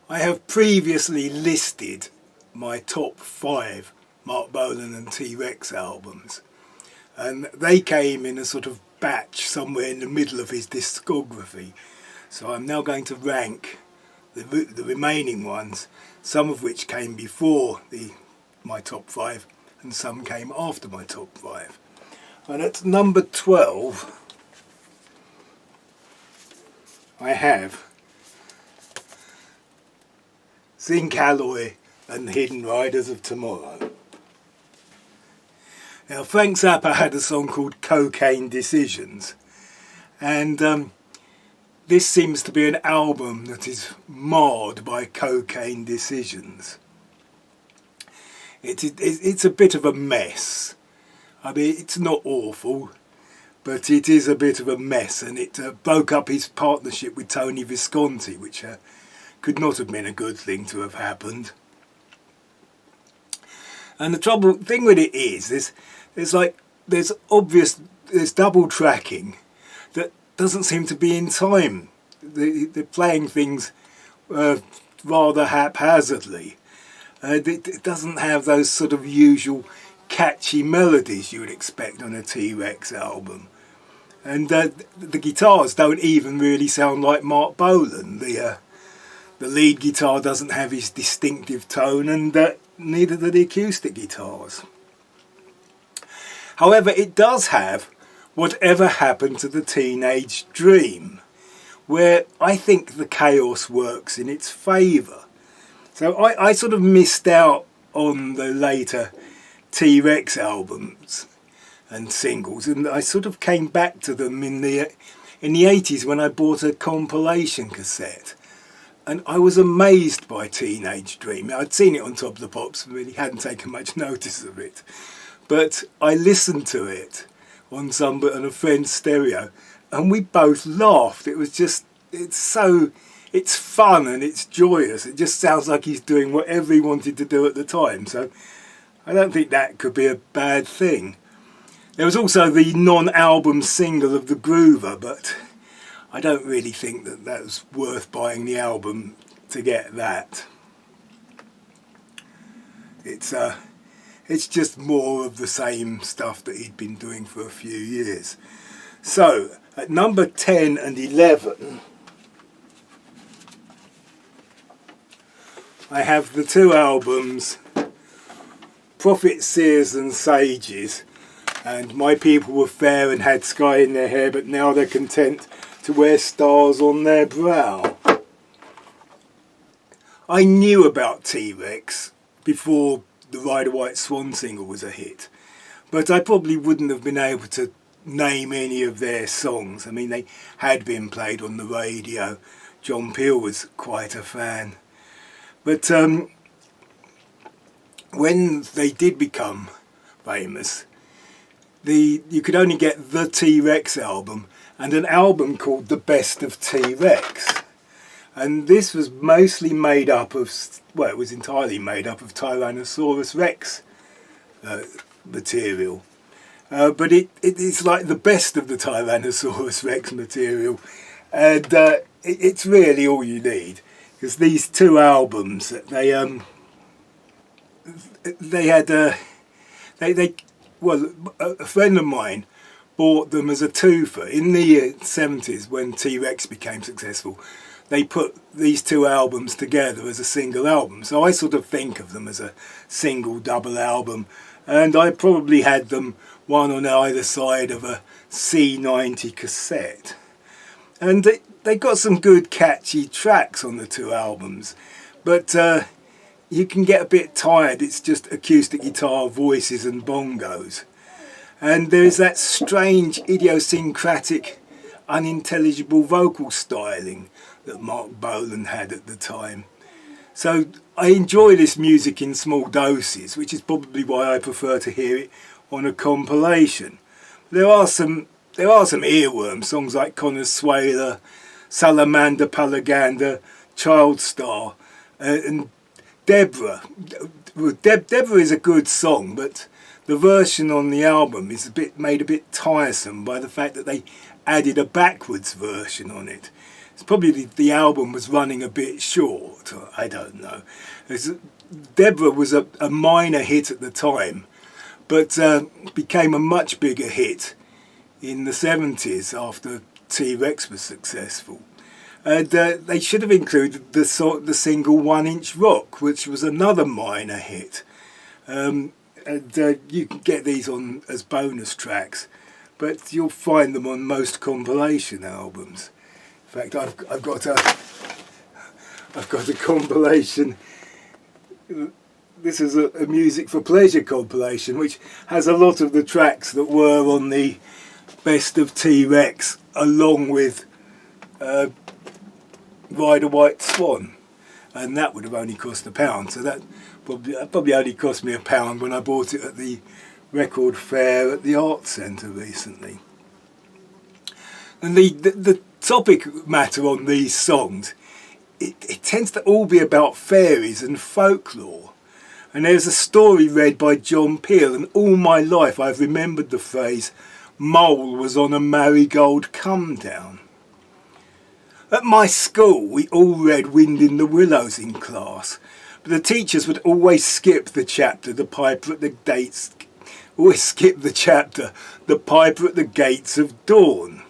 I have previously listed my top 5 Marc Bolan and T.Rex albums, and they came in a sort of batch somewhere in the middle of his discography. So I'm now going to rank the remaining ones, some of which came before my top 5 and some came after my top 5. And at number 12 I have Zinc Alloy and Hidden Riders of Tomorrow. Now, Frank Zappa had a song called Cocaine Decisions, and this seems to be an album that is marred by cocaine decisions. It's a bit of a mess. I mean, it's not awful, but it is a bit of a mess, and it broke up his partnership with Tony Visconti, which could not have been a good thing to have happened. And the thing with it is, there's double tracking that doesn't seem to be in time. They're playing things rather haphazardly. It doesn't have those sort of usual catchy melodies you would expect on a T.Rex album. And the guitars don't even really sound like Marc Bolan. The lead guitar doesn't have his distinctive tone, and neither do the acoustic guitars. However, it does have Whatever Happened to the Teenage Dream, where I think the chaos works in its favour. So I sort of missed out on the later T.Rex albums and singles, and I sort of came back to them in the 80s when I bought a compilation cassette. And I was amazed by Teenage Dream. I'd seen it on Top of the Pops and really hadn't taken much notice of it. But I listened to it on a friend's stereo, and we both laughed. It was just, it's fun and it's joyous. It just sounds like he's doing whatever he wanted to do at the time. So I don't think that could be a bad thing. There was also the non-album single of The Groover, but I don't really think that was worth buying the album to get that. It's just more of the same stuff that he'd been doing for a few years. So, at number 10 and 11, I have the 2 albums, Prophets, Seers and Sages, and My People Were Fair and Had Sky in Their Hair, but Now They're Content to Wear Stars on Their Brow. I knew about T.Rex before the Ride a White Swan single was a hit, but I probably wouldn't have been able to name any of their songs. I mean, they had been played on the radio. John Peel was quite a fan. But when they did become famous, you could only get the T.Rex album and an album called The Best of T.Rex. And this was mostly made up of, well, it was entirely made up of Tyrannosaurus Rex material. But it's like the best of the Tyrannosaurus Rex material. And it's really all you need. Because these 2 albums, they had a friend of mine bought them as a twofer in the 70s when T.Rex became successful. They put these 2 albums together as a single album, so I sort of think of them as a single double album, and I probably had them one on either side of a C90 cassette. And they got some good catchy tracks on the 2 albums, but you can get a bit tired. It's just acoustic guitar, voices and bongos. And there's that strange, idiosyncratic, unintelligible vocal styling that Marc Bolan had at the time. So I enjoy this music in small doses, which is probably why I prefer to hear it on a compilation. There are some earworms, songs like Connor's Swaler, Salamander Palaganda, Child Star, and Deborah. Deborah is a good song, but the version on the album is made a bit tiresome by the fact that they added a backwards version on it. It's probably the album was running a bit short. I don't know. Deborah was a minor hit at the time, but became a much bigger hit in the 70s after T.Rex was successful. And they should have included the single 1 Inch Rock, which was another minor hit. And you can get these on as bonus tracks, but you'll find them on most compilation albums. In fact, I've got a compilation. This is a Music for Pleasure compilation, which has a lot of the tracks that were on the Best of T.Rex, along with Ride a White Swan, and that would have only cost £1. So that probably only cost me £1 when I bought it at the record fair at the Arts Centre recently. And the topic matter on these songs, it tends to all be about fairies and folklore. And there's a story read by John Peel, and all my life I've remembered the phrase, "Mole was on a marigold come down." At my school, we all read Wind in the Willows in class, but the teachers would always skip the chapter, The Piper at the Gates of Dawn.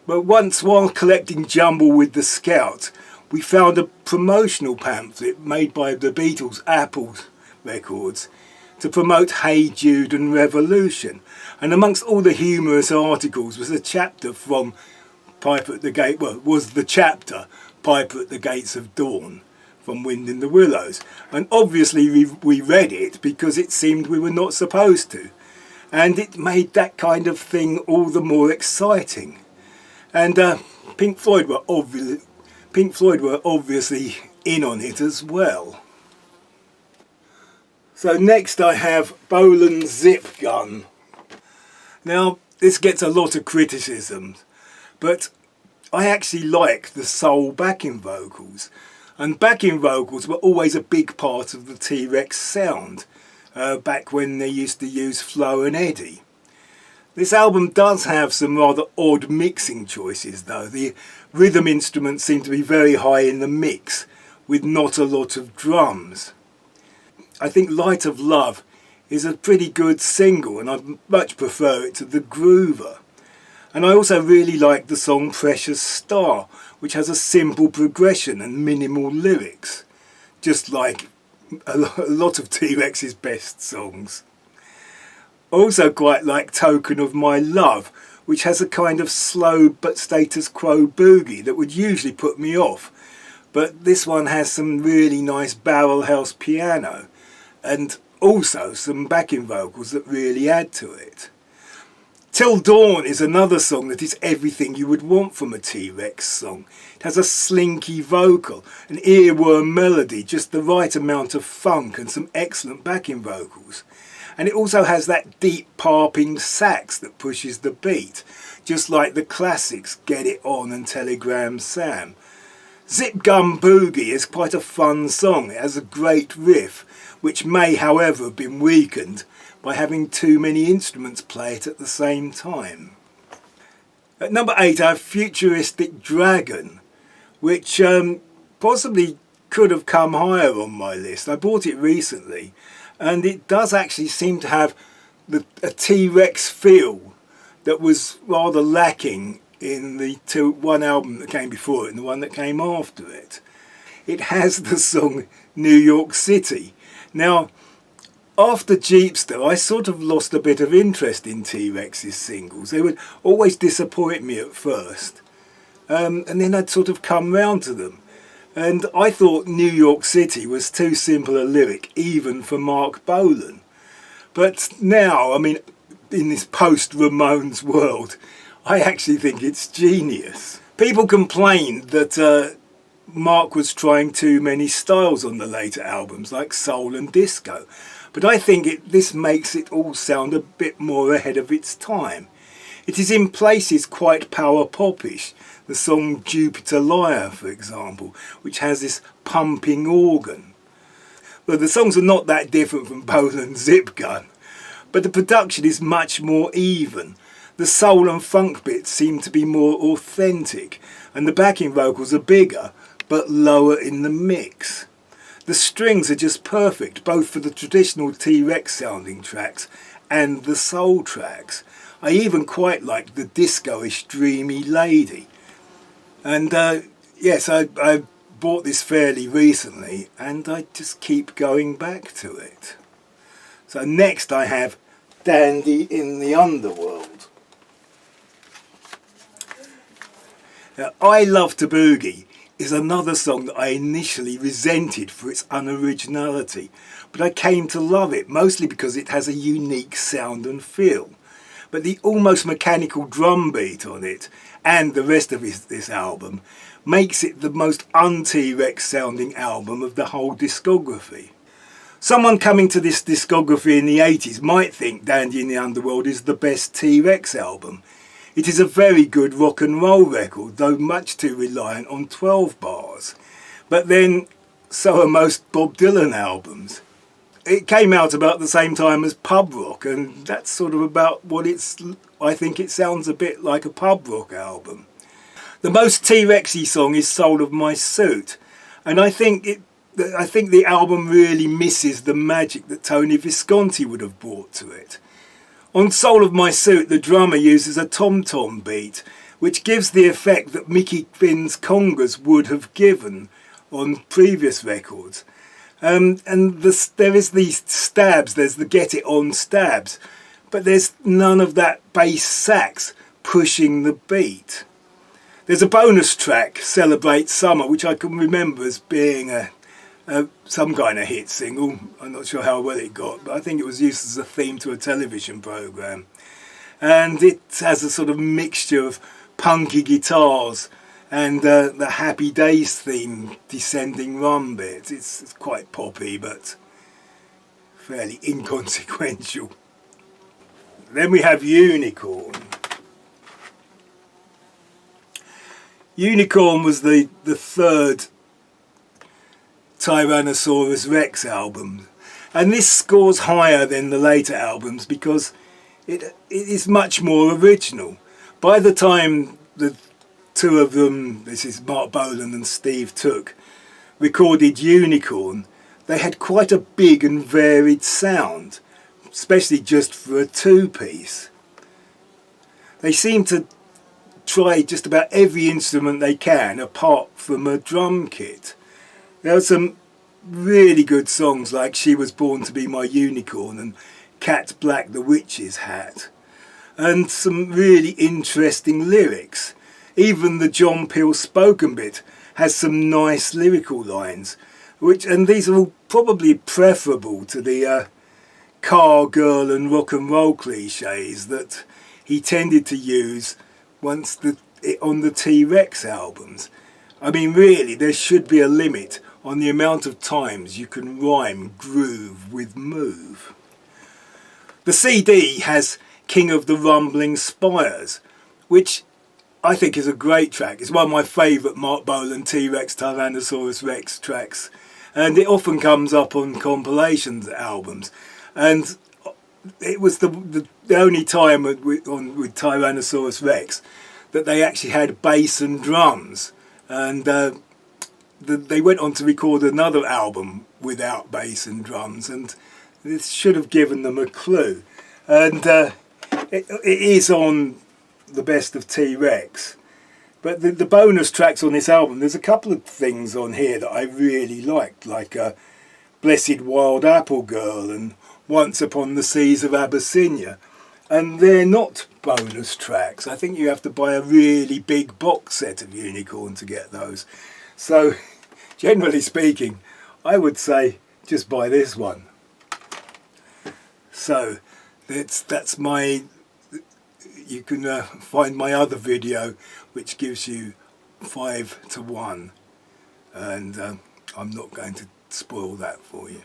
But once, while collecting jumble with the Scouts, we found a promotional pamphlet made by the Beatles' Apple Records to promote Hey Jude and Revolution. And amongst all the humorous articles was a chapter from Piper at the Gates of Dawn from Wind in the Willows. And obviously we read it because it seemed we were not supposed to. And it made that kind of thing all the more exciting. And Pink Floyd were obviously in on it as well. So next I have Bolan's Zip Gun. Now this gets a lot of criticism, but I actually like the soul backing vocals. And backing vocals were always a big part of the T.Rex sound, back when they used to use Flo and Eddie. This album does have some rather odd mixing choices though. The rhythm instruments seem to be very high in the mix, with not a lot of drums. I think Light of Love is a pretty good single, and I much prefer it to The Groover. And I also really like the song Precious Star, which has a simple progression and minimal lyrics, just like a lot of T.Rex's best songs. Also quite like Token of My Love, which has a kind of slow but status quo boogie that would usually put me off. But this one has some really nice barrel house piano and also some backing vocals that really add to it. Till Dawn is another song that is everything you would want from a T.Rex song. It has a slinky vocal, an earworm melody, just the right amount of funk and some excellent backing vocals. And it also has that deep parping sax that pushes the beat, just like the classics Get It On and Telegram Sam. Zip Gun Boogie is quite a fun song. It has a great riff, which may however have been weakened by having too many instruments play it at the same time. At number 8 I have Futuristic Dragon, which possibly could have come higher on my list. I bought it recently, and it does actually seem to have a T.Rex feel that was rather lacking in the one album that came before it and the one that came after it. It has the song New York City. Now, after Jeepster, I sort of lost a bit of interest in T.Rex's singles. They would always disappoint me at first, and then I'd sort of come round to them. And I thought New York City was too simple a lyric, even for Marc Bolan. But now, I mean, in this post-Ramones world, I actually think it's genius. People complained that Mark was trying too many styles on the later albums, like soul and disco. But I think this makes it all sound a bit more ahead of its time. It is in places quite power popish. The song Jupiter Liar, for example, which has this pumping organ. Well, the songs are not that different from Bolan's Zip Gun, but the production is much more even. The soul and funk bits seem to be more authentic, and the backing vocals are bigger but lower in the mix. The strings are just perfect, both for the traditional T-Rex sounding tracks and the soul tracks. I even quite like the disco-ish Dreamy Lady. And yes, I bought this fairly recently, and I just keep going back to it. So next I have Dandy in the Underworld. Now, I Love to Boogie is another song that I initially resented for its unoriginality, but I came to love it, mostly because it has a unique sound and feel. But the almost mechanical drum beat on it, and the rest of this album, makes it the most un-T-Rex sounding album of the whole discography. Someone coming to this discography in the 80s might think Dandy in the Underworld is the best T-Rex album. It is a very good rock and roll record, though much too reliant on 12 bars. But then, so are most Bob Dylan albums. It came out about the same time as pub rock, and that's sort of about what I think it sounds a bit like a pub rock album. The most T-Rexy song is Soul of My Suit, and I think the album really misses the magic that Tony Visconti would have brought to it. On Soul of My Suit, the drummer uses a tom-tom beat, which gives the effect that Mickey Finn's congas would have given on previous records. And there is these stabs, there's the get it on stabs, but there's none of that bass sax pushing the beat. There's a bonus track, Celebrate Summer, which I can remember as being some kind of hit single. I'm not sure how well it got, but I think it was used as a theme to a television programme. And it has a sort of mixture of punky guitars and the Happy Days theme descending run bit. It's quite poppy, but fairly inconsequential. Then we have Unicorn. Unicorn was the third Tyrannosaurus Rex album, and this scores higher than the later albums because it is much more original. By the time the two of them, this is Marc Bolan and Steve Took, recorded Unicorn, they had quite a big and varied sound, especially just for a two-piece. They seem to try just about every instrument they can apart from a drum kit. There are some really good songs like She Was Born to Be My Unicorn and Cat Black the Witch's Hat, and some really interesting lyrics. Even the John Peel spoken bit has some nice lyrical lines, and these are all probably preferable to the car, girl and rock and roll cliches that he tended to use on the T-Rex albums. I mean, really, there should be a limit on the amount of times you can rhyme groove with move. The CD has King of the Rumbling Spires, which I think is a great track. It's one of my favourite Marc Bolan T.Rex Tyrannosaurus Rex tracks, and it often comes up on compilations albums. And it was the only time with Tyrannosaurus Rex that they actually had bass and drums, and they went on to record another album without bass and drums, and this should have given them a clue. And it is on the best of T-Rex, but the bonus tracks on this album, there's a couple of things on here that I really liked, like Blessed Wild Apple Girl and Once Upon the Seas of Abyssinia, and they're not bonus tracks. I think you have to buy a really big box set of Unicorn to get those. So generally speaking, I would say just buy this one. So that's my, you can find my other video which gives you 5 to 1, and I'm not going to spoil that for you.